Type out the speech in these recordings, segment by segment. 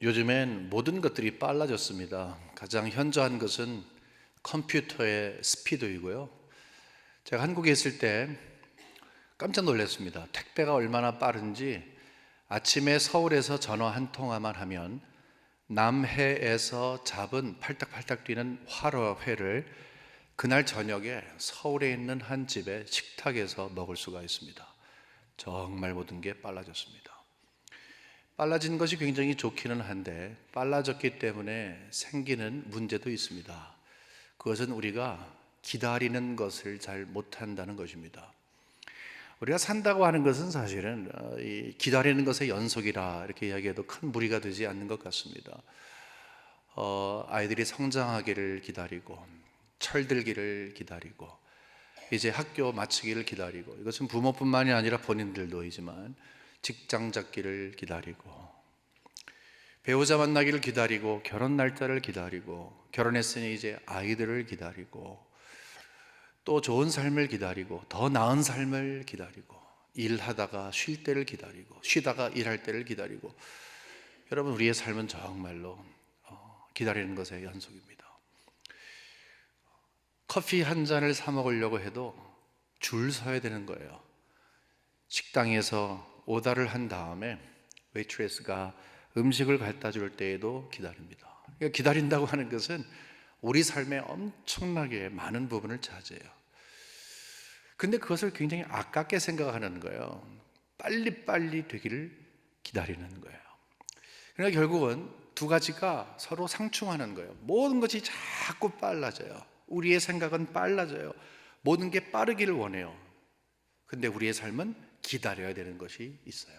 요즘엔 모든 것들이 빨라졌습니다. 가장 현저한 것은 컴퓨터의 스피드이고요. 제가 한국에 있을 때 깜짝 놀랐습니다. 택배가 얼마나 빠른지 아침에 서울에서 전화 한 통화만 하면 남해에서 잡은 팔딱팔딱 뛰는 활어회를 그날 저녁에 서울에 있는 한 집의 식탁에서 먹을 수가 있습니다. 정말 모든 게 빨라졌습니다. 빨라진 것이 굉장히 좋기는 한데 빨라졌기 때문에 생기는 문제도 있습니다. 그것은 우리가 기다리는 것을 잘 못한다는 것입니다. 우리가 산다고 하는 것은 사실은 이 기다리는 것의 연속이라 이렇게 이야기해도 큰 무리가 되지 않는 것 같습니다. 아이들이 성장하기를 기다리고 철들기를 기다리고 이제 학교 마치기를 기다리고, 이것은 부모뿐만이 아니라 본인들도이지만 직장 잡기를 기다리고, 배우자 만나기를 기다리고, 결혼 날짜를 기다리고, 결혼했으니 이제 아이들을 기다리고, 또 좋은 삶을 기다리고, 더 나은 삶을 기다리고, 일하다가 쉴 때를 기다리고, 쉬다가 일할 때를 기다리고. 여러분, 우리의 삶은 정말로 기다리는 것의 연속입니다. 커피 한 잔을 사 먹으려고 해도 줄 서야 되는 거예요. 식당에서 오더를 한 다음에 웨이트레스가 음식을 갖다 줄 때에도 기다립니다. 그러니까 기다린다고 하는 것은 우리 삶에 엄청나게 많은 부분을 차지해요. 근데 그것을 굉장히 아깝게 생각하는 거예요. 빨리빨리 되기를 기다리는 거예요. 그러니까 결국은 두 가지가 서로 상충하는 거예요. 모든 것이 자꾸 빨라져요. 우리의 생각은 빨라져요. 모든 게 빠르기를 원해요. 근데 우리의 삶은 기다려야 되는 것이 있어요.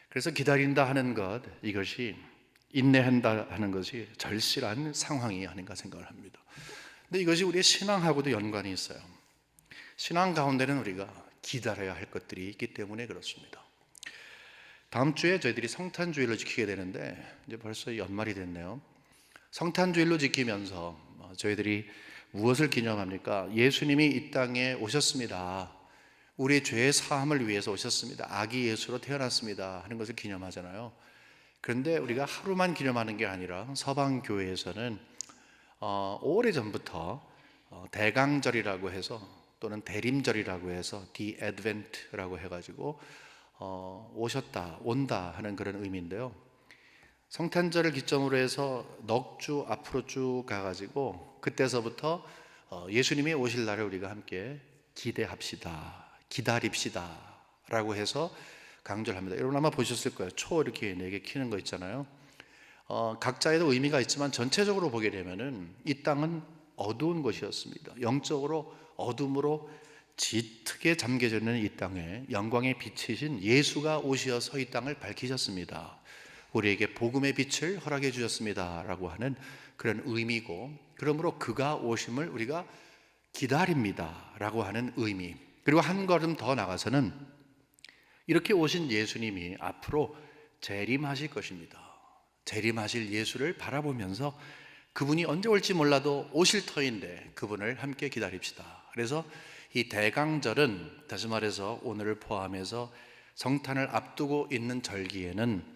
그래서 기다린다 하는 것, 이것이 인내한다 하는 것이 절실한 상황이 아닌가 생각을 합니다. 근데 이것이 우리의 신앙하고도 연관이 있어요. 신앙 가운데는 우리가 기다려야 할 것들이 있기 때문에 그렇습니다. 다음 주에 저희들이 성탄주일을 지키게 되는데 이제 벌써 연말이 됐네요. 성탄주일로 지키면서 저희들이 무엇을 기념합니까? 예수님이 이 땅에 오셨습니다. 우리의 죄의 사함을 위해서 오셨습니다. 아기 예수로 태어났습니다 하는 것을 기념하잖아요. 그런데 우리가 하루만 기념하는 게 아니라 서방교회에서는 오래전부터 대강절이라고 해서, 또는 대림절이라고 해서 The Advent라고 해가지고 오셨다, 온다 하는 그런 의미인데요. 성탄절을 기점으로 해서 넉 주 앞으로 쭉 가가지고 그때서부터 예수님이 오실 날을 우리가 함께 기대합시다, 기다립시다 라고 해서 강조를 합니다. 여러분 아마 보셨을 거예요. 초 이렇게 4개 키는 거 있잖아요. 각자에도 의미가 있지만 전체적으로 보게 되면은 이 땅은 어두운 곳이었습니다. 영적으로 어둠으로 짙게 잠겨져 있는 이 땅에 영광의 빛이신 예수가 오셔서 이 땅을 밝히셨습니다. 우리에게 복음의 빛을 허락해 주셨습니다 라고 하는 그런 의미고, 그러므로 그가 오심을 우리가 기다립니다 라고 하는 의미, 그리고 한 걸음 더 나가서는 이렇게 오신 예수님이 앞으로 재림하실 것입니다. 재림하실 예수를 바라보면서 그분이 언제 올지 몰라도 오실 터인데 그분을 함께 기다립시다. 그래서 이 대강절은, 다시 말해서 오늘을 포함해서 성탄을 앞두고 있는 절기에는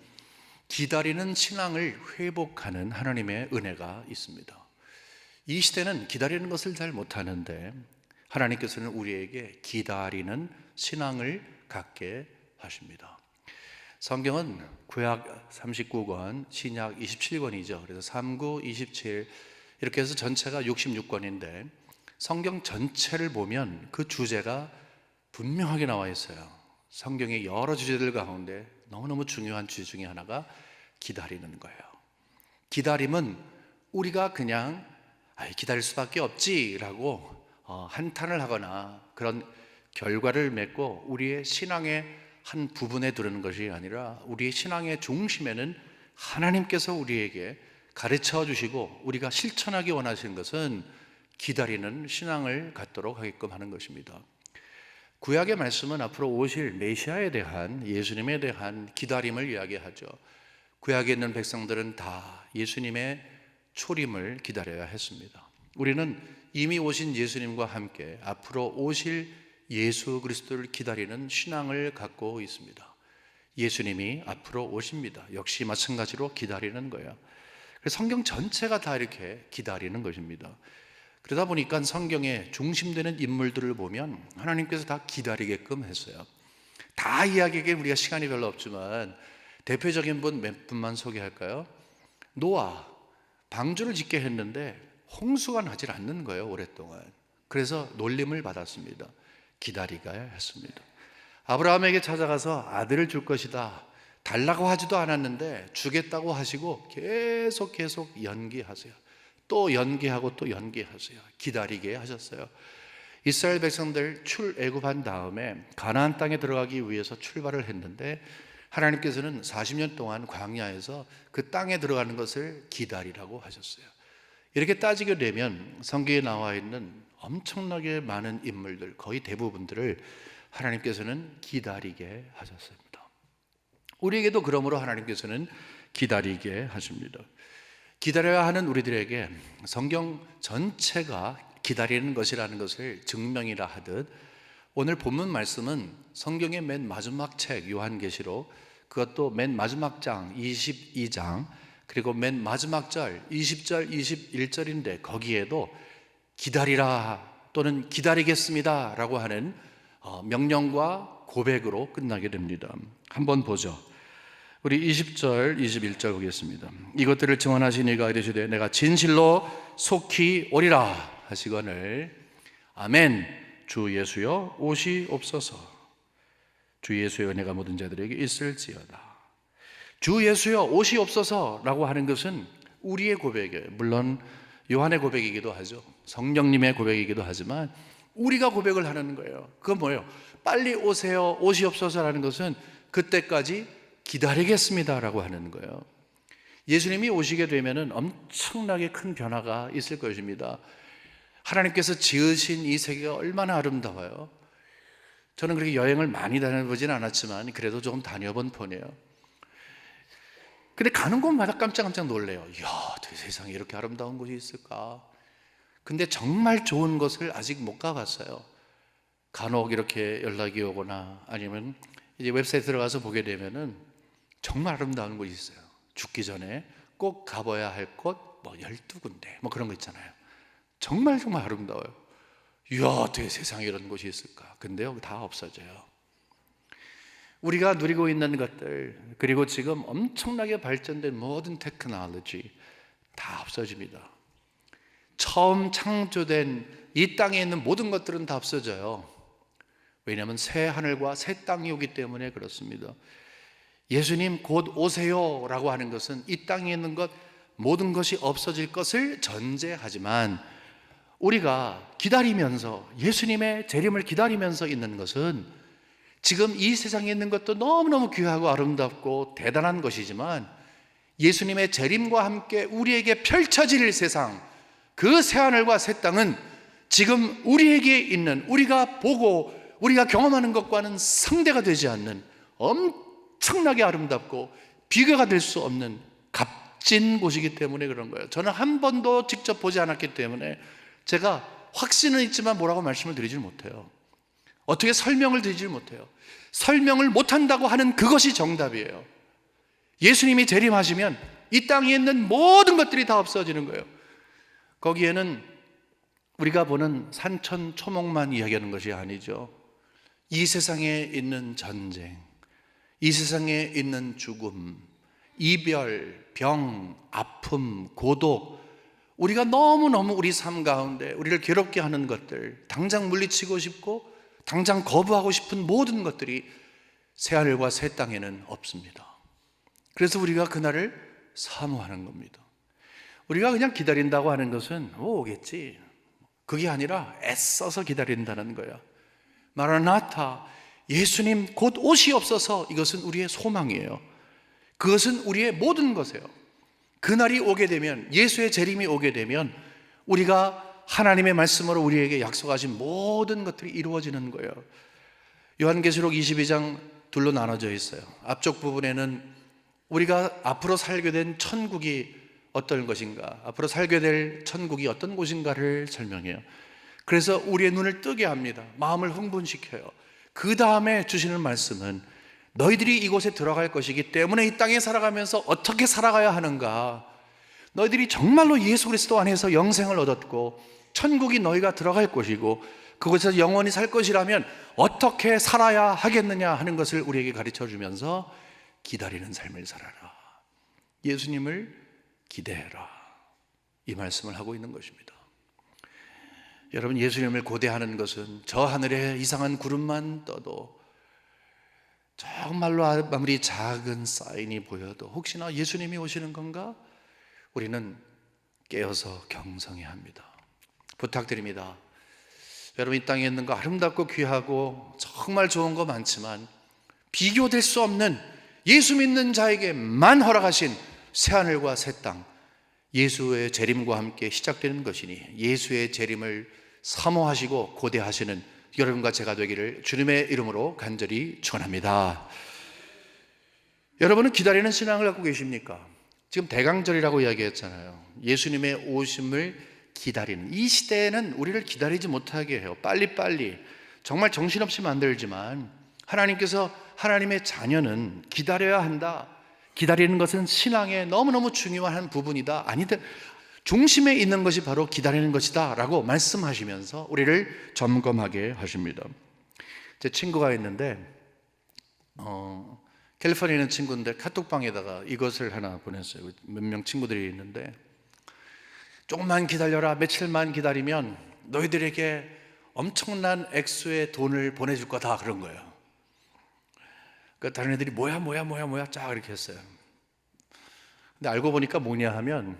기다리는 신앙을 회복하는 하나님의 은혜가 있습니다. 이 시대는 기다리는 것을 잘 못하는데 하나님께서는 우리에게 기다리는 신앙을 갖게 하십니다. 성경은 구약 39권, 신약 27권이죠. 그래서 39, 27 이렇게 해서 전체가 66권인데 성경 전체를 보면 그 주제가 분명하게 나와 있어요. 성경의 여러 주제들 가운데 너무너무 중요한 주제 중에 하나가 기다리는 거예요. 기다림은 우리가 그냥 기다릴 수밖에 없지라고 한탄을 하거나 그런 결과를 맺고 우리의 신앙의 한 부분에 두르는 것이 아니라, 우리의 신앙의 중심에는 하나님께서 우리에게 가르쳐 주시고 우리가 실천하기 원하시는 것은 기다리는 신앙을 갖도록 하게끔 하는 것입니다. 구약의 말씀은 앞으로 오실 메시아에 대한, 예수님에 대한 기다림을 이야기하죠. 구약에 있는 백성들은 다 예수님의 초림을 기다려야 했습니다. 우리는 이미 오신 예수님과 함께 앞으로 오실 예수 그리스도를 기다리는 신앙을 갖고 있습니다. 예수님이 앞으로 오십니다. 역시 마찬가지로 기다리는 거예요. 그래서 성경 전체가 다 이렇게 기다리는 것입니다. 그러다 보니까 성경의 중심되는 인물들을 보면 하나님께서 다 기다리게끔 했어요. 다 이야기하기에 우리가 시간이 별로 없지만 대표적인 분 몇 분만 소개할까요? 노아, 방주를 짓게 했는데 홍수가 나질 않는 거예요, 오랫동안. 그래서 놀림을 받았습니다. 기다리가야 했습니다. 아브라함에게 찾아가서 아들을 줄 것이다 달라고 하지도 않았는데 주겠다고 하시고 계속 연기하세요. 또 연기하고 또 연기하세요. 기다리게 하셨어요. 이스라엘 백성들 출애굽한 다음에 가나안 땅에 들어가기 위해서 출발을 했는데 하나님께서는 40년 동안 광야에서 그 땅에 들어가는 것을 기다리라고 하셨어요. 이렇게 따지게 되면 성경에 나와 있는 엄청나게 많은 인물들, 거의 대부분들을 하나님께서는 기다리게 하셨습니다. 우리에게도 그러므로 하나님께서는 기다리게 하십니다. 기다려야 하는 우리들에게 성경 전체가 기다리는 것이라는 것을 증명이라 하듯 오늘 본문 말씀은 성경의 맨 마지막 책 요한계시록, 그것도 맨 마지막 장 22장, 그리고 맨 마지막 절 20절 21절인데 거기에도 기다리라 또는 기다리겠습니다 라고 하는 명령과 고백으로 끝나게 됩니다. 한번 보죠. 우리 20절 21절 보겠습니다. 이것들을 증언하신 이가 이르시되 내가 진실로 속히 오리라 하시거늘 아멘. 주 예수여 오시옵소서. 주 예수의 은혜가 모든 자들에게 있을지어다. 주 예수여 오시옵소서라고 하는 것은 우리의 고백이에요. 물론 요한의 고백이기도 하죠. 성령님의 고백이기도 하지만 우리가 고백을 하는 거예요. 그건 뭐예요? 빨리 오세요 오시옵소서라는 것은 그때까지 기다리겠습니다라고 하는 거예요. 예수님이 오시게 되면은 엄청나게 큰 변화가 있을 것입니다. 하나님께서 지으신 이 세계가 얼마나 아름다워요. 저는 그렇게 여행을 많이 다녀보진 않았지만 그래도 조금 다녀본 편이에요. 근데 가는 곳마다 깜짝깜짝 놀래요. 이야, 세상에 이렇게 아름다운 곳이 있을까? 근데 정말 좋은 곳을 아직 못 가봤어요. 간혹 이렇게 연락이 오거나 아니면 이제 웹사이트 들어가서 보게 되면은 정말 아름다운 곳이 있어요. 죽기 전에 꼭 가봐야 할 곳 뭐 12군데 뭐 그런 거 있잖아요. 정말 아름다워요. 이야, 어떻게 세상에 이런 곳이 있을까? 근데요, 다 없어져요. 우리가 누리고 있는 것들, 그리고 지금 엄청나게 발전된 모든 테크놀로지 다 없어집니다. 처음 창조된 이 땅에 있는 모든 것들은 다 없어져요. 왜냐하면 새 하늘과 새 땅이 오기 때문에 그렇습니다. 예수님 곧 오세요 라고 하는 것은 이 땅에 있는 것 모든 것이 없어질 것을 전제하지만 우리가 기다리면서 예수님의 재림을 기다리면서 있는 것은 지금 이 세상에 있는 것도 너무너무 귀하고 아름답고 대단한 것이지만 예수님의 재림과 함께 우리에게 펼쳐질 세상, 그 새하늘과 새 땅은 지금 우리에게 있는, 우리가 보고 우리가 경험하는 것과는 상대가 되지 않는 엄청나게 아름답고 비교가 될 수 없는 값진 곳이기 때문에 그런 거예요. 저는 한 번도 직접 보지 않았기 때문에 제가 확신은 있지만 뭐라고 말씀을 드리질 못해요. 어떻게 설명을 드리질 못해요. 설명을 못한다고 하는 그것이 정답이에요. 예수님이 재림하시면 이 땅에 있는 모든 것들이 다 없어지는 거예요. 거기에는 우리가 보는 산천초목만 이야기하는 것이 아니죠. 이 세상에 있는 전쟁, 이 세상에 있는 죽음, 이별, 병, 아픔, 고독, 우리가 너무너무 우리 삶 가운데 우리를 괴롭게 하는 것들, 당장 물리치고 싶고 당장 거부하고 싶은 모든 것들이 새하늘과 새 땅에는 없습니다. 그래서 우리가 그날을 사모하는 겁니다. 우리가 그냥 기다린다고 하는 것은 오겠지, 그게 아니라 애써서 기다린다는 거야. 마라나타, 예수님 곧 오시옵소서, 이것은 우리의 소망이에요. 그것은 우리의 모든 것이에요. 그날이 오게 되면, 예수의 재림이 오게 되면 우리가 하나님의 말씀으로 우리에게 약속하신 모든 것들이 이루어지는 거예요. 요한계시록 22장 둘로 나눠져 있어요. 앞쪽 부분에는 우리가 앞으로 살게 된 천국이 어떤 것인가, 앞으로 살게 될 천국이 어떤 곳인가를 설명해요. 그래서 우리의 눈을 뜨게 합니다. 마음을 흥분시켜요. 그 다음에 주시는 말씀은 너희들이 이곳에 들어갈 것이기 때문에 이 땅에 살아가면서 어떻게 살아가야 하는가, 너희들이 정말로 예수 그리스도 안에서 영생을 얻었고 천국이 너희가 들어갈 곳이고 그곳에서 영원히 살 것이라면 어떻게 살아야 하겠느냐 하는 것을 우리에게 가르쳐 주면서 기다리는 삶을 살아라, 예수님을 기대해라, 이 말씀을 하고 있는 것입니다. 여러분, 예수님을 고대하는 것은 저 하늘에 이상한 구름만 떠도, 정말로 아무리 작은 사인이 보여도 혹시나 예수님이 오시는 건가? 우리는 깨어서 경성해야 합니다. 부탁드립니다. 여러분, 이 땅에 있는 거 아름답고 귀하고 정말 좋은 거 많지만 비교될 수 없는 예수 믿는 자에게만 허락하신 새하늘과 새 땅, 예수의 재림과 함께 시작되는 것이니 예수의 재림을 사모하시고 고대하시는 여러분과 제가 되기를 주님의 이름으로 간절히 축원합니다. 여러분은 기다리는 신앙을 갖고 계십니까? 지금 대강절이라고 이야기했잖아요. 예수님의 오심을 기다리는, 이 시대에는 우리를 기다리지 못하게 해요. 빨리빨리, 정말 정신없이 만들지만 하나님께서, 하나님의 자녀는 기다려야 한다, 기다리는 것은 신앙의 너무너무 중요한 한 부분이다, 아니다, 중심에 있는 것이 바로 기다리는 것이다 라고 말씀하시면서 우리를 점검하게 하십니다. 제 친구가 있는데 캘리포니아에 있는 친구인데 카톡방에다가 이것을 하나 보냈어요. 몇 명 친구들이 있는데, 조금만 기다려라, 며칠만 기다리면 너희들에게 엄청난 액수의 돈을 보내줄 거다, 그런 거예요. 그러니까 다른 애들이 뭐야 쫙 이렇게 했어요. 근데 알고 보니까 뭐냐 하면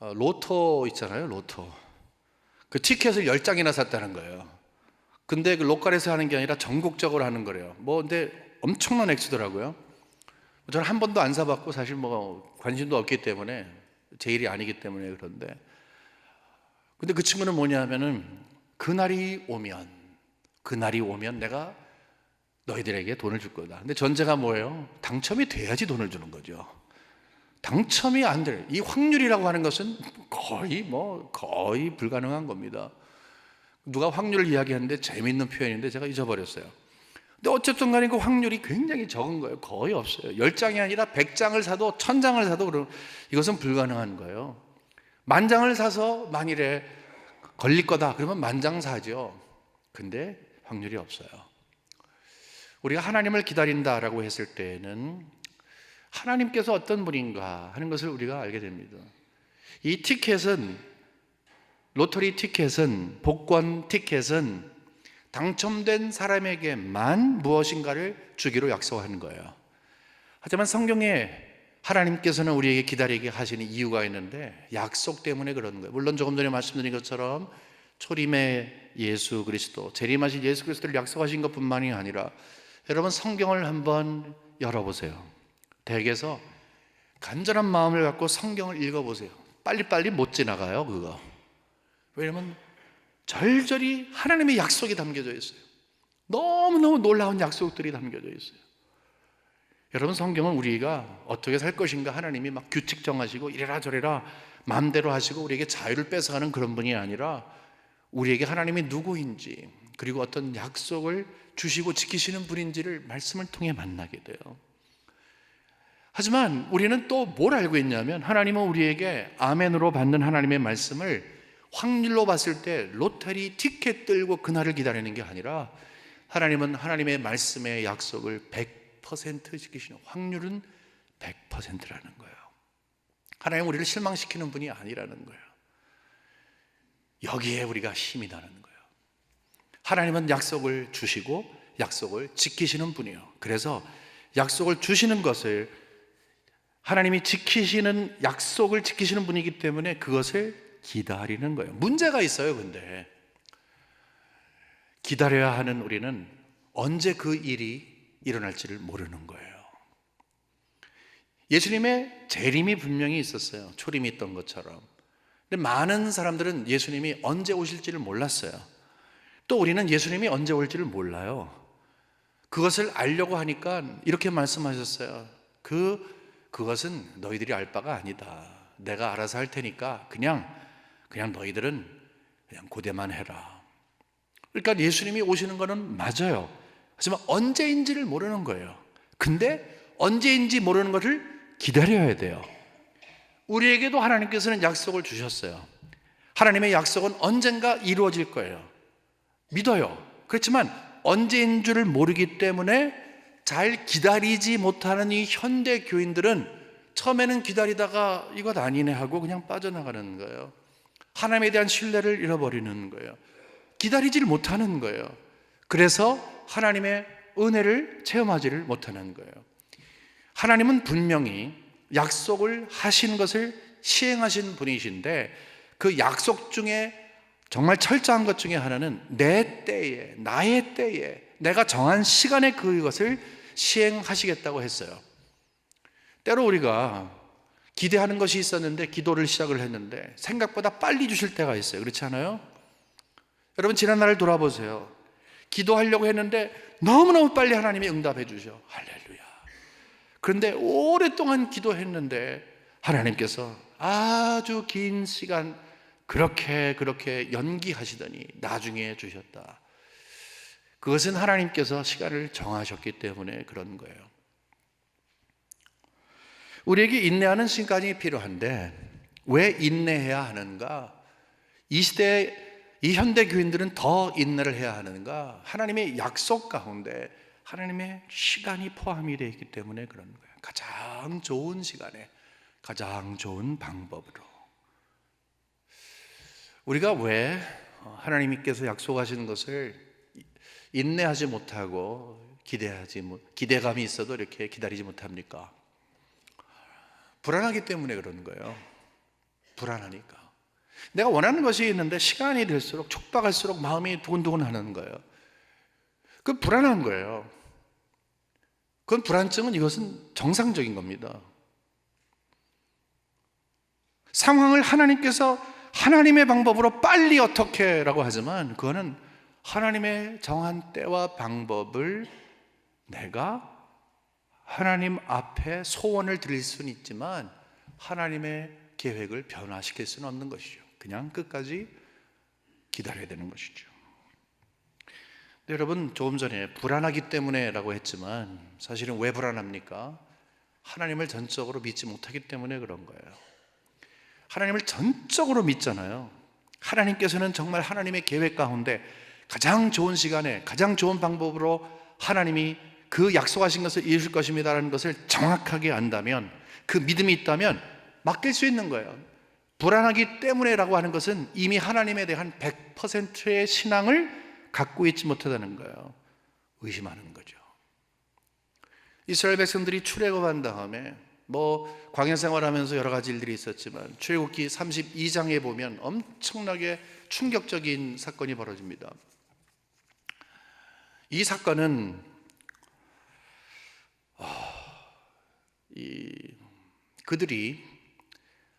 로또 있잖아요, 로또. 그 티켓을 10장이나 샀다는 거예요. 근데 그 로컬에서 하는 게 아니라 전국적으로 하는 거래요. 근데 엄청난 액수더라고요. 저는 한 번도 안 사봤고 사실 관심도 없기 때문에, 제 일이 아니기 때문에. 그런데 근데 그 친구는 뭐냐 하면은 그날이 오면 내가 너희들에게 돈을 줄 거다. 근데 전제가 뭐예요? 당첨이 돼야지 돈을 주는 거죠. 당첨이 안 돼, 이 확률이라고 하는 것은 거의 불가능한 겁니다. 누가 확률을 이야기하는데 재미있는 표현인데 제가 잊어버렸어요. 근데 어쨌든 간에 그 확률이 굉장히 적은 거예요. 거의 없어요. 10장이 아니라 100장을 사도 1000장을 사도 그럼 이것은 불가능한 거예요. 10,000장을 사서 만일에 걸릴 거다 그러면 10,000장 사죠. 근데 확률이 없어요. 우리가 하나님을 기다린다라고 했을 때에는 하나님께서 어떤 분인가 하는 것을 우리가 알게 됩니다. 이 티켓은, 로터리 티켓은, 복권 티켓은 당첨된 사람에게만 무엇인가를 주기로 약속하는 거예요. 하지만 성경에 하나님께서는 우리에게 기다리게 하시는 이유가 있는데 약속 때문에 그러는 거예요. 물론 조금 전에 말씀드린 것처럼 초림의 예수 그리스도, 재림하신 예수 그리스도를 약속하신 것뿐만이 아니라, 여러분 성경을 한번 열어보세요. 댁에서 간절한 마음을 갖고 성경을 읽어보세요. 빨리빨리 못 지나가요, 그거. 왜냐하면 절절히 하나님의 약속이 담겨져 있어요. 너무너무 놀라운 약속들이 담겨져 있어요. 여러분, 성경은 우리가 어떻게 살 것인가 하나님이 막 규칙 정하시고 이래라 저래라 마음대로 하시고 우리에게 자유를 뺏어가는 그런 분이 아니라, 우리에게 하나님이 누구인지, 그리고 어떤 약속을 주시고 지키시는 분인지를 말씀을 통해 만나게 돼요. 하지만 우리는 또 뭘 알고 있냐면, 하나님은 우리에게 아멘으로 받는 하나님의 말씀을 확률로 봤을 때 로터리 티켓 들고 그날을 기다리는 게 아니라, 하나님은 하나님의 말씀의 약속을 100% 지키시는, 확률은 100%라는 거예요. 하나님은 우리를 실망시키는 분이 아니라는 거예요. 여기에 우리가 힘이 나는 거예요. 하나님은 약속을 주시고 약속을 지키시는 분이에요. 그래서 약속을 주시는 것을, 하나님이 지키시는 약속을 지키시는 분이기 때문에 그것을 기다리는 거예요. 문제가 있어요. 근데 기다려야 하는 우리는 언제 그 일이 일어날지를 모르는 거예요. 예수님의 재림이 분명히 있었어요. 초림이 있던 것처럼. 근데 많은 사람들은 예수님이 언제 오실지를 몰랐어요. 또 우리는 예수님이 언제 올지를 몰라요. 그것을 알려고 하니까 이렇게 말씀하셨어요. 그것은 너희들이 알 바가 아니다. 내가 알아서 할 테니까 그냥 너희들은 그냥 고대만 해라. 그러니까 예수님이 오시는 거는 맞아요. 하지만 언제인지를 모르는 거예요. 근데 언제인지 모르는 것을 기다려야 돼요. 우리에게도 하나님께서는 약속을 주셨어요. 하나님의 약속은 언젠가 이루어질 거예요. 믿어요. 그렇지만 언제인 줄을 모르기 때문에 잘 기다리지 못하는 이 현대 교인들은 처음에는 기다리다가 이것 아니네 하고 그냥 빠져나가는 거예요. 하나님에 대한 신뢰를 잃어버리는 거예요. 기다리지를 못하는 거예요. 그래서 하나님의 은혜를 체험하지를 못하는 거예요. 하나님은 분명히 약속을 하신 것을 시행하신 분이신데 그 약속 중에 정말 철저한 것 중에 하나는 내 때에, 나의 때에, 내가 정한 시간에 그것을 시행하시겠다고 했어요. 때로 우리가 기대하는 것이 있었는데 기도를 시작을 했는데 생각보다 빨리 주실 때가 있어요. 그렇지 않아요? 여러분 지난날을 돌아보세요. 기도하려고 했는데 너무너무 빨리 하나님이 응답해 주셔. 할렐루야. 그런데 오랫동안 기도했는데 하나님께서 아주 긴 시간 그렇게 연기하시더니 나중에 주셨다. 그것은 하나님께서 시간을 정하셨기 때문에 그런 거예요. 우리에게 인내하는 시간이 필요한데 왜 인내해야 하는가? 이 시대, 이 현대 교인들은 더 인내를 해야 하는가? 하나님의 약속 가운데 하나님의 시간이 포함이 되어 있기 때문에 그런 거예요. 가장 좋은 시간에 가장 좋은 방법으로. 우리가 왜 하나님께서 약속하시는 것을 인내하지 못하고 기대감이 있어도 이렇게 기다리지 못합니까? 불안하기 때문에 그러는 거예요. 불안하니까. 내가 원하는 것이 있는데 시간이 될수록 촉박할수록 마음이 두근두근 하는 거예요. 그건 불안한 거예요. 그건 불안증은 이것은 정상적인 겁니다. 상황을 하나님께서 하나님의 방법으로 빨리 어떻게 라고 하지만 그거는 하나님의 정한 때와 방법을 내가 하나님 앞에 소원을 드릴 수는 있지만 하나님의 계획을 변화시킬 수는 없는 것이죠. 그냥 끝까지 기다려야 되는 것이죠. 여러분 조금 전에 불안하기 때문에 라고 했지만 사실은 왜 불안합니까? 하나님을 전적으로 믿지 못하기 때문에 그런 거예요. 하나님을 전적으로 믿잖아요. 하나님께서는 정말 하나님의 계획 가운데 가장 좋은 시간에 가장 좋은 방법으로 하나님이 그 약속하신 것을 이루실 것입니다라는 것을 정확하게 안다면, 그 믿음이 있다면 맡길 수 있는 거예요. 불안하기 때문에라고 하는 것은 이미 하나님에 대한 100%의 신앙을 갖고 있지 못하다는 거예요. 의심하는 거죠. 이스라엘 백성들이 출애굽한 다음에 광야 생활하면서 여러 가지 일들이 있었지만 출애굽기 32장에 보면 엄청나게 충격적인 사건이 벌어집니다. 이 사건은 그들이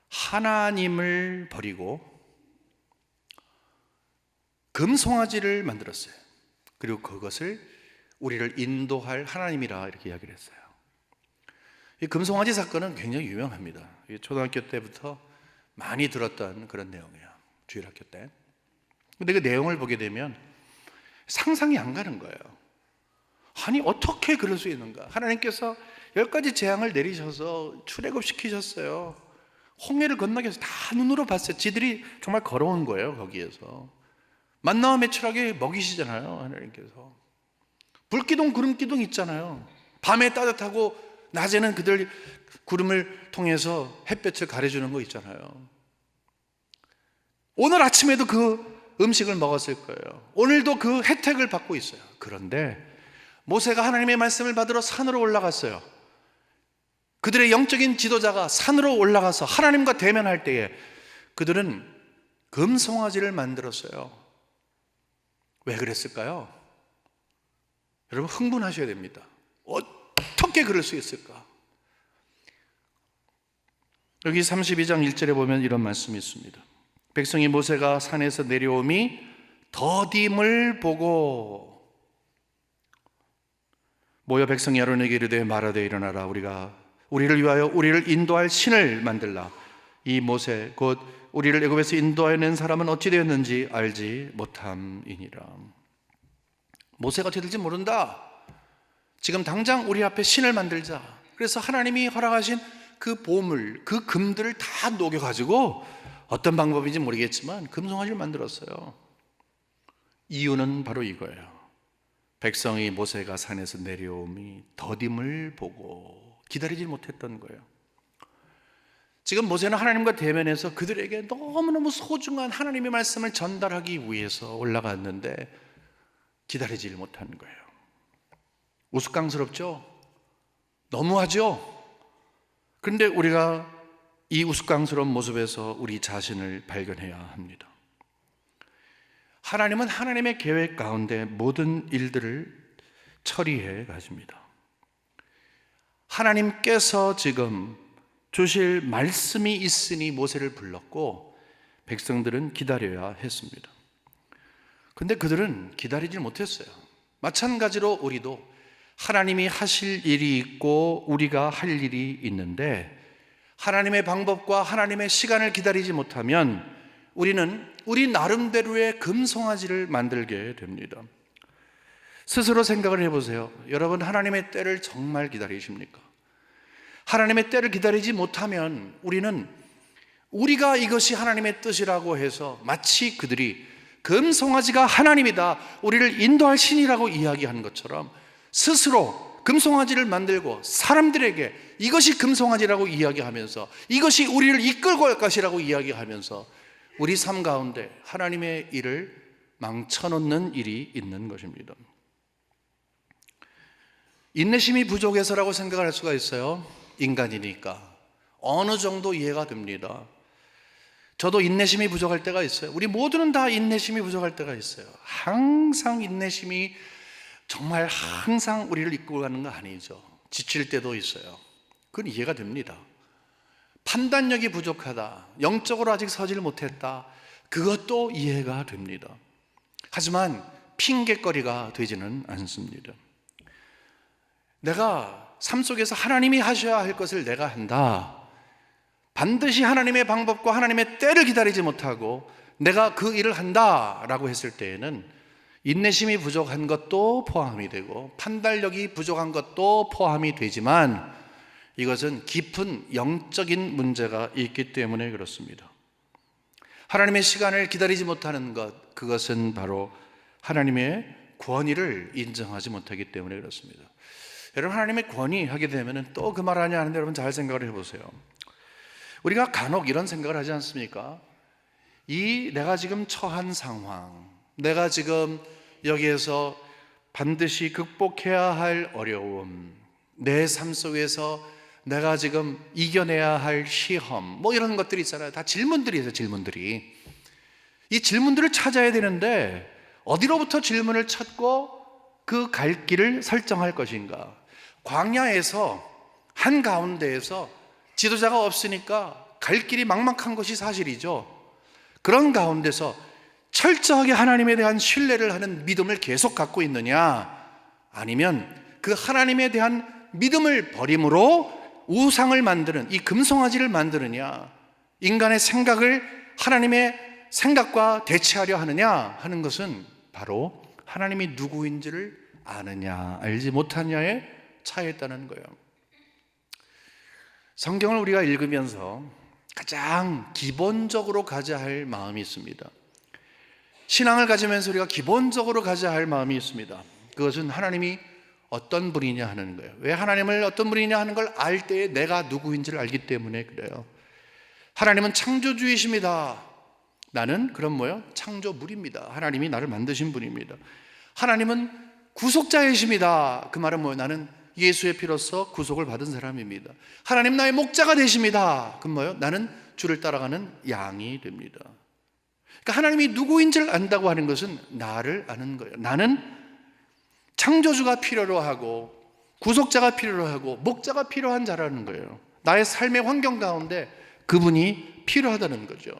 하나님을 버리고 금송아지를 만들었어요. 그리고 그것을 우리를 인도할 하나님이라 이렇게 이야기를 했어요. 이 금송아지 사건은 굉장히 유명합니다. 초등학교 때부터 많이 들었던 그런 내용이에요. 주일학교 때. 근데 그 내용을 보게 되면 상상이 안 가는 거예요. 아니 어떻게 그럴 수 있는가? 하나님께서 10가지 재앙을 내리셔서 출애굽시키셨어요. 홍해를 건너게 해서 다 눈으로 봤어요. 지들이 정말 걸어온 거예요. 거기에서 만나와 메추라기 먹이시잖아요. 하나님께서 불기둥 구름기둥 있잖아요. 밤에 따뜻하고 낮에는 그들 구름을 통해서 햇볕을 가려주는 거 있잖아요. 오늘 아침에도 그 음식을 먹었을 거예요. 오늘도 그 혜택을 받고 있어요. 그런데 모세가 하나님의 말씀을 받으러 산으로 올라갔어요. 그들의 영적인 지도자가 산으로 올라가서 하나님과 대면할 때에 그들은 금송아지를 만들었어요. 왜 그랬을까요? 여러분 흥분하셔야 됩니다. 어떻게 그럴 수 있을까? 여기 32장 1절에 보면 이런 말씀이 있습니다. 백성이 모세가 산에서 내려오미 더딤을 보고 모여 백성이 아론에게 이르되 말하되 일어나라 우리를 위하여 우리를 인도할 신을 만들라. 이 모세 곧 우리를 애굽에서 인도하여 낸 사람은 어찌 되었는지 알지 못함이니라. 모세가 어떻게 될지 모른다. 지금 당장 우리 앞에 신을 만들자. 그래서 하나님이 허락하신 그 보물, 그 금들을 다 녹여가지고 어떤 방법인지 모르겠지만 금송아지를 만들었어요. 이유는 바로 이거예요. 백성이 모세가 산에서 내려옴이 더딤을 보고 기다리지 못했던 거예요. 지금 모세는 하나님과 대면해서 그들에게 너무너무 소중한 하나님의 말씀을 전달하기 위해서 올라갔는데 기다리지 못한 거예요. 우스꽝스럽죠? 너무하죠? 그런데 우리가 이 우스꽝스러운 모습에서 우리 자신을 발견해야 합니다. 하나님은 하나님의 계획 가운데 모든 일들을 처리해 가십니다. 하나님께서 지금 주실 말씀이 있으니 모세를 불렀고 백성들은 기다려야 했습니다. 근데 그들은 기다리지 못했어요. 마찬가지로 우리도 하나님이 하실 일이 있고 우리가 할 일이 있는데 하나님의 방법과 하나님의 시간을 기다리지 못하면 우리는 우리 나름대로의 금송아지를 만들게 됩니다. 스스로 생각을 해보세요. 여러분, 하나님의 때를 정말 기다리십니까? 하나님의 때를 기다리지 못하면 우리는 우리가 이것이 하나님의 뜻이라고 해서 마치 그들이 금송아지가 하나님이다, 우리를 인도할 신이라고 이야기하는 것처럼 스스로 금송아지를 만들고 사람들에게 이것이 금송아지라고 이야기하면서 이것이 우리를 이끌고 갈 것이라고 이야기하면서 우리 삶 가운데 하나님의 일을 망쳐놓는 일이 있는 것입니다. 인내심이 부족해서라고 생각을 할 수가 있어요. 인간이니까 어느 정도 이해가 됩니다. 저도 인내심이 부족할 때가 있어요. 우리 모두는 다 인내심이 부족할 때가 있어요. 항상 인내심이 정말 항상 우리를 이끌고 가는 거 아니죠. 지칠 때도 있어요. 그건 이해가 됩니다. 판단력이 부족하다, 영적으로 아직 서질 못했다, 그것도 이해가 됩니다. 하지만 핑계거리가 되지는 않습니다. 내가 삶 속에서 하나님이 하셔야 할 것을 내가 한다, 반드시 하나님의 방법과 하나님의 때를 기다리지 못하고 내가 그 일을 한다라고 했을 때에는 인내심이 부족한 것도 포함이 되고 판단력이 부족한 것도 포함이 되지만 이것은 깊은 영적인 문제가 있기 때문에 그렇습니다. 하나님의 시간을 기다리지 못하는 것, 그것은 바로 하나님의 권위를 인정하지 못하기 때문에 그렇습니다. 여러분, 하나님의 권위 하게 되면 또 그 말 하냐 하는데 여러분 잘 생각을 해보세요. 우리가 간혹 이런 생각을 하지 않습니까? 내가 지금 처한 상황, 내가 지금 여기에서 반드시 극복해야 할 어려움, 내 삶 속에서 내가 지금 이겨내야 할 시험, 뭐 이런 것들이 있잖아요. 다 질문들이에요. 질문들이. 이 질문들을 찾아야 되는데 어디로부터 질문을 찾고 그 갈 길을 설정할 것인가? 광야에서 한가운데에서 지도자가 없으니까 갈 길이 막막한 것이 사실이죠. 그런 가운데서 철저하게 하나님에 대한 신뢰를 하는 믿음을 계속 갖고 있느냐, 아니면 그 하나님에 대한 믿음을 버림으로 우상을 만드는 이 금송아지를 만드느냐, 인간의 생각을 하나님의 생각과 대체하려 하느냐 하는 것은 바로 하나님이 누구인지를 아느냐 알지 못하느냐의 차이에 있다는 거예요. 성경을 우리가 읽으면서 가장 기본적으로 가져야 할 마음이 있습니다. 신앙을 가지면서 우리가 기본적으로 가져야 할 마음이 있습니다. 그것은 하나님이 어떤 분이냐 하는 거예요. 왜 하나님을 어떤 분이냐 하는 걸 알 때에 내가 누구인지를 알기 때문에 그래요. 하나님은 창조주이십니다. 나는 그럼 뭐요? 창조물입니다. 하나님이 나를 만드신 분입니다. 하나님은 구속자이십니다. 그 말은 뭐예요? 나는 예수의 피로써 구속을 받은 사람입니다. 하나님 나의 목자가 되십니다. 그럼 뭐예요? 나는 주를 따라가는 양이 됩니다. 그러니까 하나님이 누구인지를 안다고 하는 것은 나를 아는 거예요. 나는 창조주가 필요로 하고 구속자가 필요로 하고 목자가 필요한 자라는 거예요. 나의 삶의 환경 가운데 그분이 필요하다는 거죠.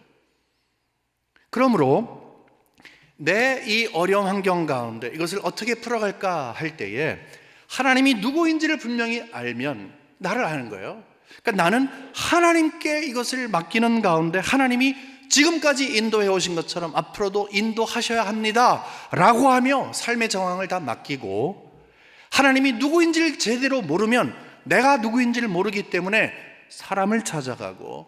그러므로 내 이 어려운 환경 가운데 이것을 어떻게 풀어갈까 할 때에 하나님이 누구인지를 분명히 알면 나를 아는 거예요. 그러니까 나는 하나님께 이것을 맡기는 가운데 하나님이 지금까지 인도해 오신 것처럼 앞으로도 인도하셔야 합니다 라고 하며 삶의 정황을 다 맡기고, 하나님이 누구인지를 제대로 모르면 내가 누구인지를 모르기 때문에 사람을 찾아가고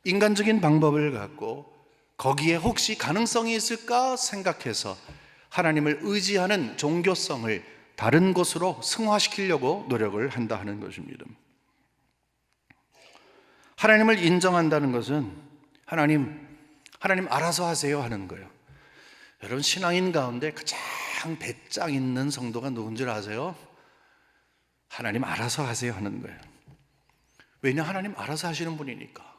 인간적인 방법을 갖고 거기에 혹시 가능성이 있을까 생각해서 하나님을 의지하는 종교성을 다른 곳으로 승화시키려고 노력을 한다 하는 것입니다. 하나님을 인정한다는 것은 하나님 알아서 하세요 하는 거예요. 여러분, 신앙인 가운데 가장 배짱 있는 성도가 누군지 아세요? 하나님 알아서 하세요 하는 거예요. 왜냐? 하나님 알아서 하시는 분이니까.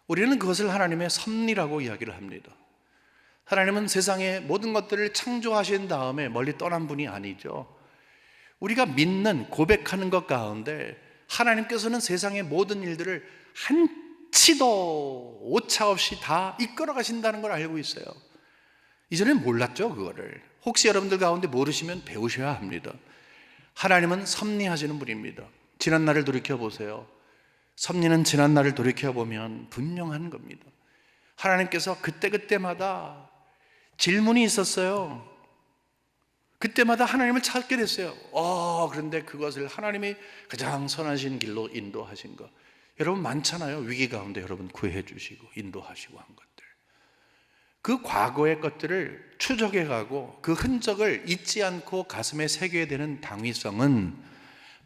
우리는 그것을 하나님의 섭리라고 이야기를 합니다. 하나님은 세상의 모든 것들을 창조하신 다음에 멀리 떠난 분이 아니죠. 우리가 믿는, 고백하는 것 가운데 하나님께서는 세상의 모든 일들을 한치도 오차 없이 다 이끌어 가신다는 걸 알고 있어요. 이전엔 몰랐죠, 그거를. 혹시 여러분들 가운데 모르시면 배우셔야 합니다. 하나님은 섭리하시는 분입니다. 지난 날을 돌이켜보세요. 섭리는 지난 날을 돌이켜보면 분명한 겁니다. 하나님께서 그때마다 질문이 있었어요. 그때마다 하나님을 찾게 됐어요. 그런데 그것을 하나님이 가장 선하신 길로 인도하신 것, 여러분 많잖아요. 위기 가운데 여러분 구해 주시고 인도하시고 한 것들, 그 과거의 것들을 추적해 가고 그 흔적을 잊지 않고 가슴에 새겨야 되는 당위성은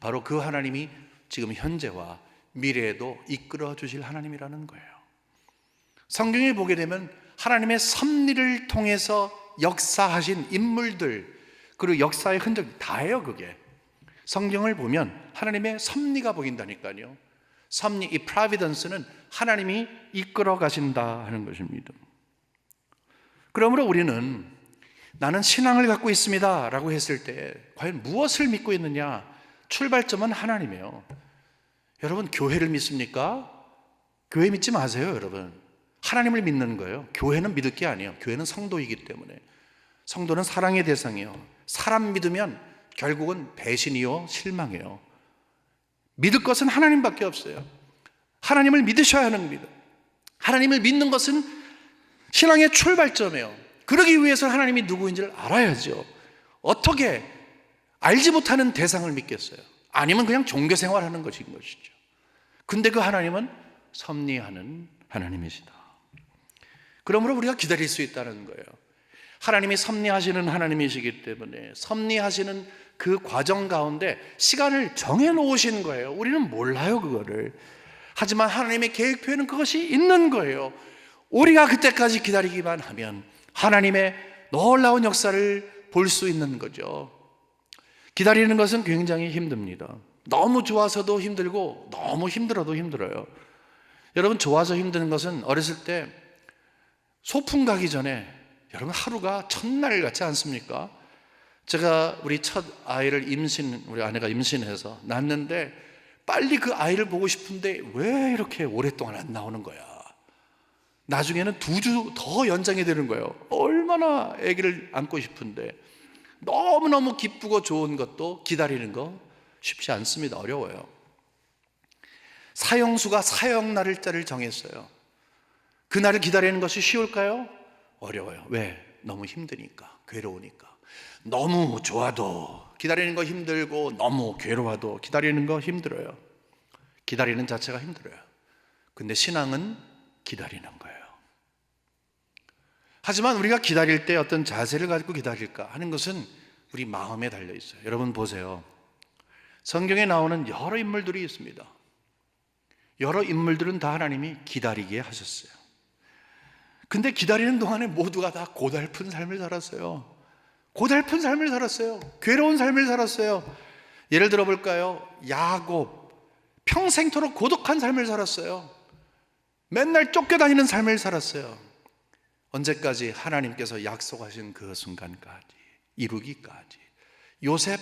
바로 그 하나님이 지금 현재와 미래에도 이끌어 주실 하나님이라는 거예요. 성경에 보게 되면 하나님의 섭리를 통해서 역사하신 인물들, 그리고 역사의 흔적 다예요. 그게 성경을 보면 하나님의 섭리가 보인다니까요. 섭리, 이 프로비던스는 하나님이 이끌어 가신다 하는 것입니다. 그러므로 우리는 나는 신앙을 갖고 있습니다 라고 했을 때 과연 무엇을 믿고 있느냐? 출발점은 하나님이에요. 여러분, 교회를 믿습니까? 교회 믿지 마세요. 여러분, 하나님을 믿는 거예요. 교회는 믿을 게 아니에요. 교회는 성도이기 때문에. 성도는 사랑의 대상이에요. 사람 믿으면 결국은 배신이요, 실망이에요. 믿을 것은 하나님밖에 없어요. 하나님을 믿으셔야 하는 겁니다. 하나님을 믿는 것은 신앙의 출발점이에요. 그러기 위해서 하나님이 누구인지를 알아야죠. 어떻게 알지 못하는 대상을 믿겠어요? 아니면 그냥 종교 생활하는 것인 것이죠. 근데 그 하나님은 섭리하는 하나님이시다. 그러므로 우리가 기다릴 수 있다는 거예요. 하나님이 섭리하시는 하나님이시기 때문에 섭리하시는 그 과정 가운데 시간을 정해놓으신 거예요. 우리는 몰라요, 그거를. 하지만 하나님의 계획표에는 그것이 있는 거예요. 우리가 그때까지 기다리기만 하면 하나님의 놀라운 역사를 볼 수 있는 거죠. 기다리는 것은 굉장히 힘듭니다. 너무 좋아서도 힘들고 너무 힘들어도 힘들어요. 여러분, 좋아서 힘드는 것은 어렸을 때 소풍 가기 전에 여러분 하루가 첫날 같지 않습니까? 제가 우리 첫 아이를 우리 아내가 임신해서 낳았는데 빨리 그 아이를 보고 싶은데 왜 이렇게 오랫동안 안 나오는 거야? 나중에는 2주 더 연장이 되는 거예요. 얼마나 아기를 안고 싶은데. 너무너무 기쁘고 좋은 것도 기다리는 거 쉽지 않습니다. 어려워요. 사형수가 사형날짜를 정했어요. 그날을 기다리는 것이 쉬울까요? 어려워요. 왜? 너무 힘드니까, 괴로우니까. 너무 좋아도 기다리는 거 힘들고 너무 괴로워도 기다리는 거 힘들어요. 기다리는 자체가 힘들어요. 근데 신앙은 기다리는 거예요. 하지만 우리가 기다릴 때 어떤 자세를 가지고 기다릴까 하는 것은 우리 마음에 달려 있어요. 여러분 보세요. 성경에 나오는 여러 인물들이 있습니다. 여러 인물들은 다 하나님이 기다리게 하셨어요. 근데 기다리는 동안에 모두가 다 고달픈 삶을 살았어요. 고달픈 삶을 살았어요. 괴로운 삶을 살았어요. 예를 들어 볼까요? 야곱, 평생토록 고독한 삶을 살았어요. 맨날 쫓겨다니는 삶을 살았어요. 언제까지? 하나님께서 약속하신 그 순간까지, 이루기까지. 요셉,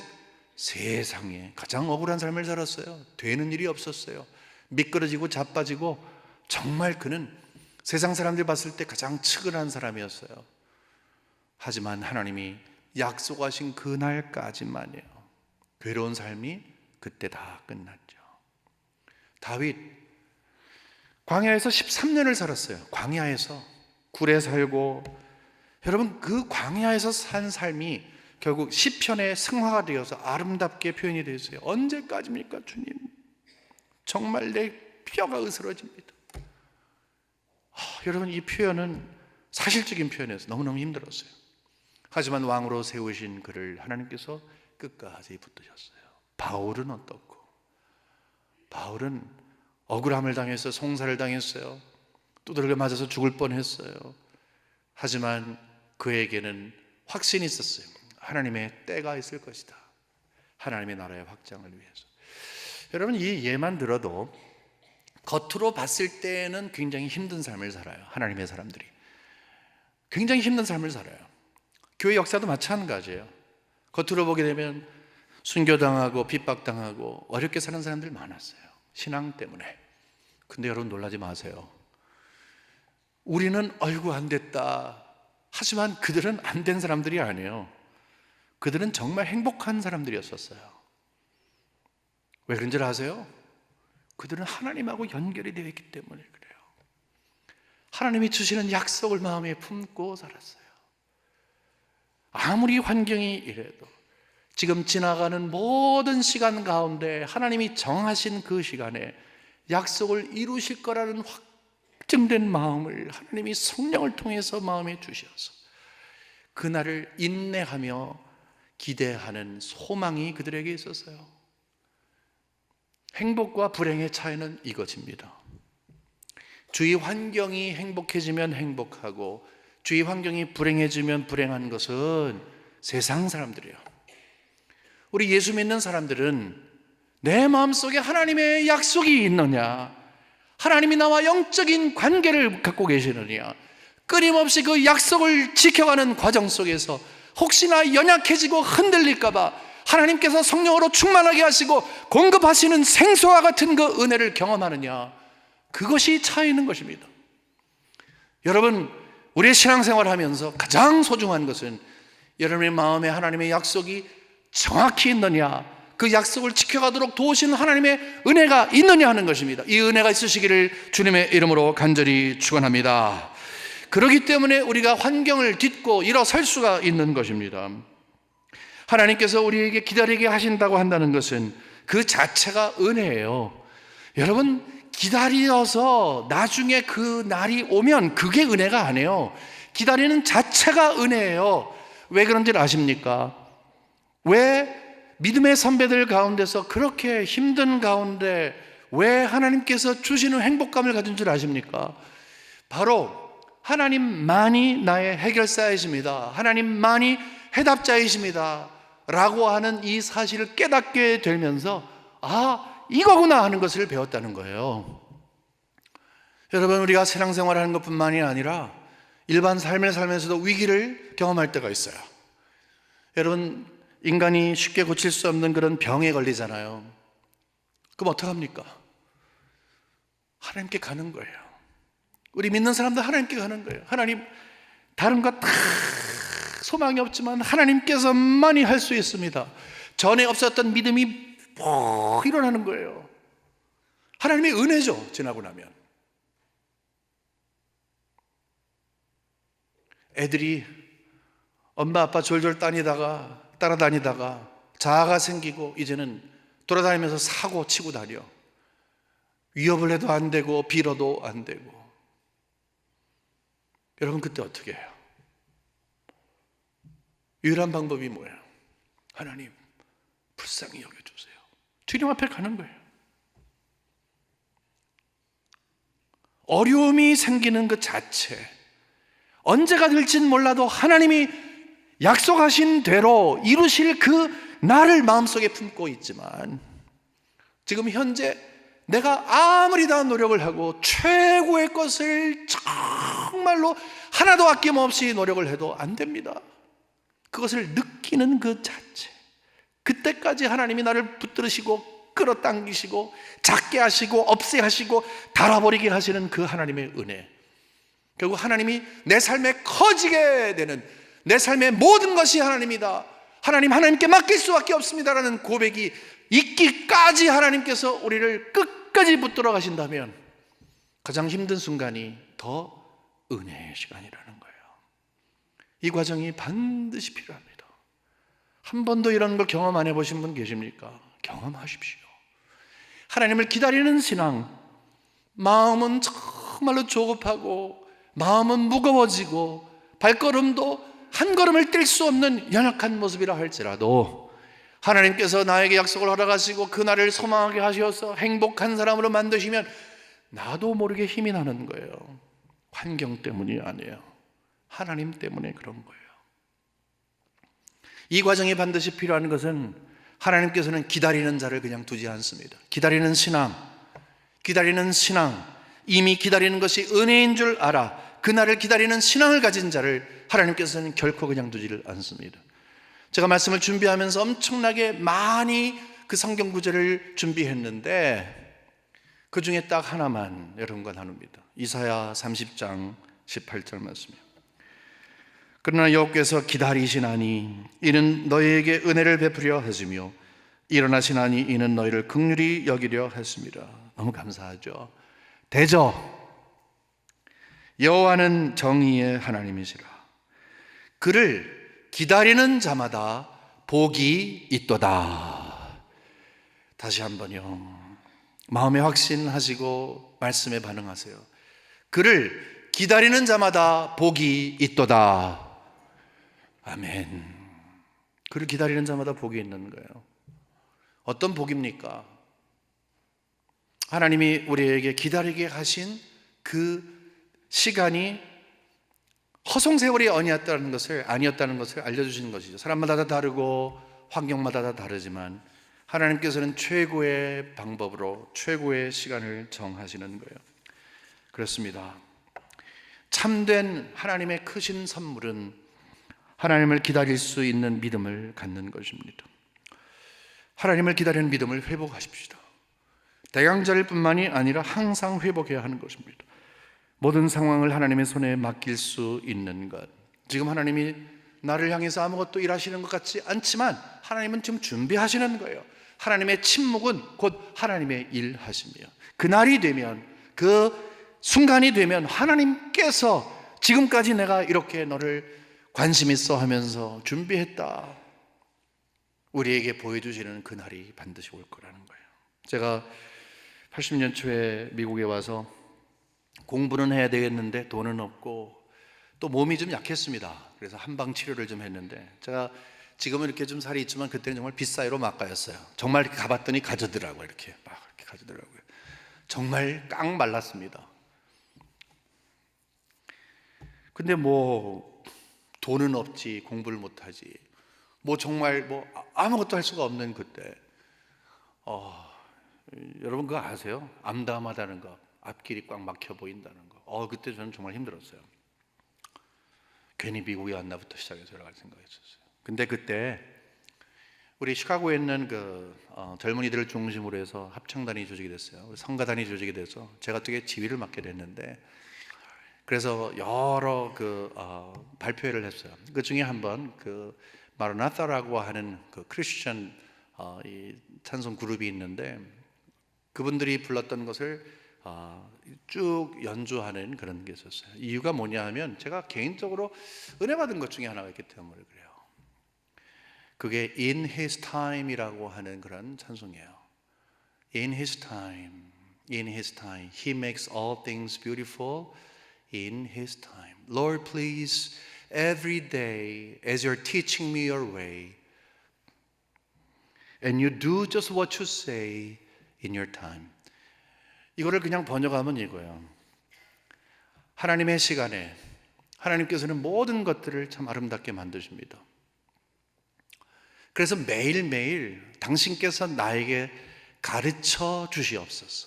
세상에 가장 억울한 삶을 살았어요. 되는 일이 없었어요. 미끄러지고 자빠지고 정말 그는 세상 사람들이 봤을 때 가장 측은한 사람이었어요. 하지만 하나님이 약속하신 그날까지만이에요. 괴로운 삶이 그때 다 끝났죠. 다윗, 광야에서 13년을 살았어요. 광야에서 굴에 살고, 여러분 그 광야에서 산 삶이 결국 시편의 승화가 되어서 아름답게 표현이 되었어요. 언제까지입니까 주님? 정말 내 뼈가 으스러집니다. 여러분 이 표현은 사실적인 표현이어서 너무너무 힘들었어요. 하지만 왕으로 세우신 그를 하나님께서 끝까지 붙드셨어요. 바울은 어떻고? 바울은 억울함을 당해서 송사를 당했어요. 두드러져 맞아서 죽을 뻔했어요. 하지만 그에게는 확신이 있었어요. 하나님의 때가 있을 것이다. 하나님의 나라의 확장을 위해서. 여러분 이 예만 들어도 겉으로 봤을 때는 굉장히 힘든 삶을 살아요. 하나님의 사람들이 굉장히 힘든 삶을 살아요. 교회 역사도 마찬가지예요. 겉으로 보게 되면 순교당하고 핍박당하고 어렵게 사는 사람들 많았어요. 신앙 때문에. 근데 여러분 놀라지 마세요. 우리는 아이고 안 됐다. 하지만 그들은 안 된 사람들이 아니에요. 그들은 정말 행복한 사람들이었었어요. 왜 그런 줄 아세요? 그들은 하나님하고 연결이 되어 있기 때문에 그래요. 하나님이 주시는 약속을 마음에 품고 살았어요. 아무리 환경이 이래도 지금 지나가는 모든 시간 가운데 하나님이 정하신 그 시간에 약속을 이루실 거라는 확증된 마음을 하나님이 성령을 통해서 마음에 주셔서 그날을 인내하며 기대하는 소망이 그들에게 있었어요. 행복과 불행의 차이는 이것입니다. 주위 환경이 행복해지면 행복하고 주위 환경이 불행해지면 불행한 것은 세상 사람들이에요. 우리 예수 믿는 사람들은 내 마음속에 하나님의 약속이 있느냐, 하나님이 나와 영적인 관계를 갖고 계시느냐, 끊임없이 그 약속을 지켜가는 과정 속에서 혹시나 연약해지고 흔들릴까 봐 하나님께서 성령으로 충만하게 하시고 공급하시는 생수와 같은 그 은혜를 경험하느냐, 그것이 차이는 것입니다. 여러분, 우리의 신앙생활을 하면서 가장 소중한 것은 여러분의 마음에 하나님의 약속이 정확히 있느냐, 그 약속을 지켜가도록 도우시는 하나님의 은혜가 있느냐 하는 것입니다. 이 은혜가 있으시기를 주님의 이름으로 간절히 축원합니다. 그렇기 때문에 우리가 환경을 딛고 일어설 수가 있는 것입니다. 하나님께서 우리에게 기다리게 하신다고 한다는 것은 그 자체가 은혜예요. 여러분, 기다려서 나중에 그 날이 오면 그게 은혜가 아니에요. 기다리는 자체가 은혜예요. 왜 그런지 아십니까? 왜 믿음의 선배들 가운데서 그렇게 힘든 가운데 왜 하나님께서 주시는 행복감을 가진 줄 아십니까? 바로 하나님만이 나의 해결사이십니다. 하나님만이 해답자이십니다 라고 하는 이 사실을 깨닫게 되면서 이거구나 하는 것을 배웠다는 거예요. 여러분, 우리가 신앙생활을 하는 것뿐만이 아니라 일반 삶을 살면서도 위기를 경험할 때가 있어요. 여러분, 인간이 쉽게 고칠 수 없는 그런 병에 걸리잖아요. 그럼 어떡합니까? 하나님께 가는 거예요. 우리 믿는 사람들 하나님께 가는 거예요. 하나님, 다른 것 다 소망이 없지만 하나님께서만이 할 수 있습니다. 전에 없었던 믿음이 일어나는 거예요. 하나님의 은혜죠, 지나고 나면. 애들이 엄마 아빠 졸졸 따라다니다가 자아가 생기고 이제는 돌아다니면서 사고 치고 다녀. 위협을 해도 안 되고 빌어도 안 되고. 여러분, 그때 어떻게 해요? 유일한 방법이 뭐예요? 하나님, 불쌍히 여겨주세요. 주님 앞에 가는 거예요. 어려움이 생기는 그 자체, 언제가 될지는 몰라도 하나님이 약속하신 대로 이루실 그 날을 마음속에 품고 있지만, 지금 현재 내가 아무리 다 노력을 하고 최고의 것을 정말로 하나도 아낌없이 노력을 해도 안 됩니다. 그것을 느끼는 그 자체, 그때까지 하나님이 나를 붙들으시고 끌어당기시고 작게 하시고 없애하시고 달아버리게 하시는 그 하나님의 은혜, 결국 하나님이 내 삶에 커지게 되는, 내 삶의 모든 것이 하나님이다, 하나님께 맡길 수밖에 없습니다라는 고백이 있기까지 하나님께서 우리를 끝까지 붙들어 가신다면, 가장 힘든 순간이 더 은혜의 시간이라는 거예요. 이 과정이 반드시 필요합니다. 한 번도 이런 걸 경험 안 해보신 분 계십니까? 경험하십시오. 하나님을 기다리는 신앙, 마음은 정말로 조급하고 마음은 무거워지고 발걸음도 한 걸음을 뗄 수 없는 연약한 모습이라 할지라도 하나님께서 나에게 약속을 허락하시고 그날을 소망하게 하셔서 행복한 사람으로 만드시면 나도 모르게 힘이 나는 거예요. 환경 때문이 아니에요. 하나님 때문에 그런 거예요. 이 과정이 반드시 필요한 것은 하나님께서는 기다리는 자를 그냥 두지 않습니다. 기다리는 신앙, 이미 기다리는 것이 은혜인 줄 알아 그날을 기다리는 신앙을 가진 자를 하나님께서는 결코 그냥 두지를 않습니다. 제가 말씀을 준비하면서 엄청나게 많이 그 성경 구절을 준비했는데 그 중에 딱 하나만 여러분과 나눕니다. 이사야 30장 18절 말씀이에요. 그러나 여호와께서 기다리시나니 이는 너희에게 은혜를 베푸려 하시며 일어나시나니 이는 너희를 긍휼히 여기려 하십니다. 너무 감사하죠. 대저 여호와는 정의의 하나님이시라. 그를 기다리는 자마다 복이 있도다. 다시 한번요. 마음에 확신하시고 말씀에 반응하세요. 그를 기다리는 자마다 복이 있도다. 아멘. 그를 기다리는 자마다 복이 있는 거예요. 어떤 복입니까? 하나님이 우리에게 기다리게 하신 그 시간이 허송세월이 아니었다는 것을 알려주시는 것이죠. 사람마다 다 다르고 환경마다 다 다르지만 하나님께서는 최고의 방법으로 최고의 시간을 정하시는 거예요. 그렇습니다. 참된 하나님의 크신 선물은 하나님을 기다릴 수 있는 믿음을 갖는 것입니다. 하나님을 기다리는 믿음을 회복하십시오. 대강절일 뿐만이 아니라 항상 회복해야 하는 것입니다. 모든 상황을 하나님의 손에 맡길 수 있는 것. 지금 하나님이 나를 향해서 아무것도 일하시는 것 같지 않지만 하나님은 지금 준비하시는 거예요. 하나님의 침묵은 곧 하나님의 일하심이에요. 그날이 되면, 그 순간이 되면 하나님께서 지금까지 내가 이렇게 너를 관심 있어 하면서 준비했다, 우리에게 보여주시는 그날이 반드시 올 거라는 거예요. 제가 80년 초에 미국에 와서 공부는 해야 되겠는데 돈은 없고 또 몸이 좀 약했습니다. 그래서 한방 치료를 좀 했는데, 제가 지금은 이렇게 좀 살이 있지만 그때는 정말 빗사이로 막가였어요. 정말 이렇게 가봤더니 가져더라고요. 이렇게 막 이렇게 가져더라고요. 정말 깡 말랐습니다. 근데 뭐 돈은 없지, 공부를 못하지, 뭐 정말 뭐 아무것도 할 수가 없는 그때, 여러분 그거 아세요? 암담하다는 거, 앞길이 꽉 막혀 보인다는 거. 그때 저는 정말 힘들었어요. 괜히 미국에 왔나부터 시작해서 여러 가지 생각했었어요. 근데 그때 우리 시카고에 있는 그 젊은이들을 중심으로 해서 합창단이 조직이 됐어요. 성가단이 조직이 돼서 제가 되게 지휘를 맡게 됐는데, 그래서 여러 발표회를 했어요. 그 중에 한번 그 마라나타라고 하는 그 크리스천 이 찬송 그룹이 있는데, 그분들이 불렀던 것을 쭉 연주하는 그런 게 있었어요. 이유가 뭐냐 하면 제가 개인적으로 은혜 받은 것 중에 하나가 있기 때문에 그래요. 그게 In His Time이라고 하는 그런 찬송이에요. In His Time, In His Time, He makes all things beautiful in His time. Lord, please, every day as you're teaching me your way, and you do just what you say in your time. 이거를 그냥 번역하면 이거예요. 하나님의 시간에 하나님께서는 모든 것들을 참 아름답게 만드십니다. 그래서 매일매일 당신께서 나에게 가르쳐 주시옵소서.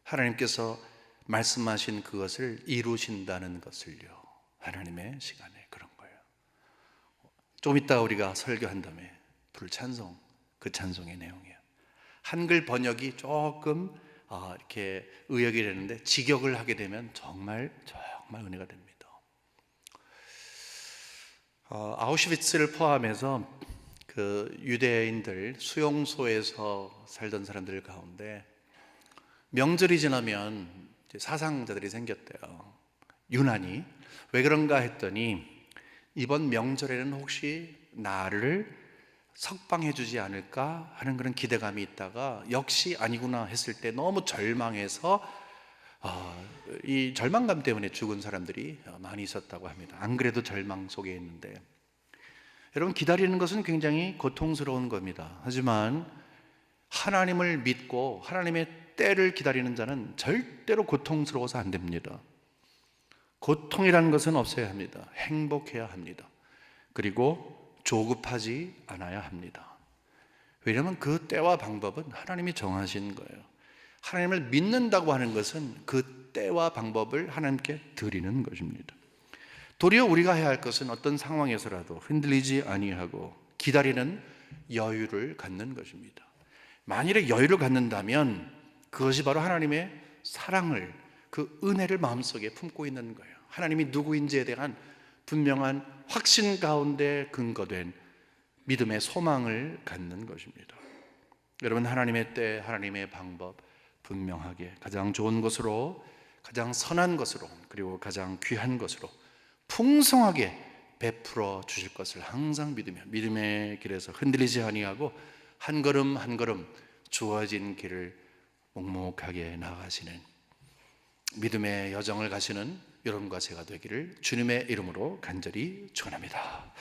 하나님께서 말씀하신 그것을 이루신다는 것을요. 하나님의 시간에 그런 거예요. 좀 이따 우리가 설교한 다음에 부를 찬송, 그 찬송의 내용이에요. 한글 번역이 조금 이렇게 의역이 되는데 직역을 하게 되면 정말 은혜가 됩니다. 아우슈비츠를 포함해서 그 유대인들 수용소에서 살던 사람들 가운데 명절이 지나면 이제 사상자들이 생겼대요. 유난히. 왜 그런가 했더니 이번 명절에는 혹시 나를 석방해 주지 않을까 하는 그런 기대감이 있다가 역시 아니구나 했을 때 너무 절망해서 이 절망감 때문에 죽은 사람들이 많이 있었다고 합니다. 안 그래도 절망 속에 있는데, 여러분, 기다리는 것은 굉장히 고통스러운 겁니다. 하지만 하나님을 믿고 하나님의 때를 기다리는 자는 절대로 고통스러워서 안 됩니다. 고통이라는 것은 없어야 합니다. 행복해야 합니다. 그리고 조급하지 않아야 합니다. 왜냐하면 그 때와 방법은 하나님이 정하신 거예요. 하나님을 믿는다고 하는 것은 그 때와 방법을 하나님께 드리는 것입니다. 도리어 우리가 해야 할 것은 어떤 상황에서라도 흔들리지 아니하고 기다리는 여유를 갖는 것입니다. 만일에 여유를 갖는다면 그것이 바로 하나님의 사랑을, 그 은혜를 마음속에 품고 있는 거예요. 하나님이 누구인지에 대한 분명한 확신 가운데 근거된 믿음의 소망을 갖는 것입니다. 여러분, 하나님의 때, 하나님의 방법 분명하게 가장 좋은 것으로, 가장 선한 것으로, 그리고 가장 귀한 것으로 풍성하게 베풀어 주실 것을 항상 믿으며 믿음의 길에서 흔들리지 아니하고 한 걸음 한 걸음 주어진 길을 묵묵하게 나아가시는 믿음의 여정을 가시는 여러분과 제가 되기를 주님의 이름으로 간절히 축원합니다.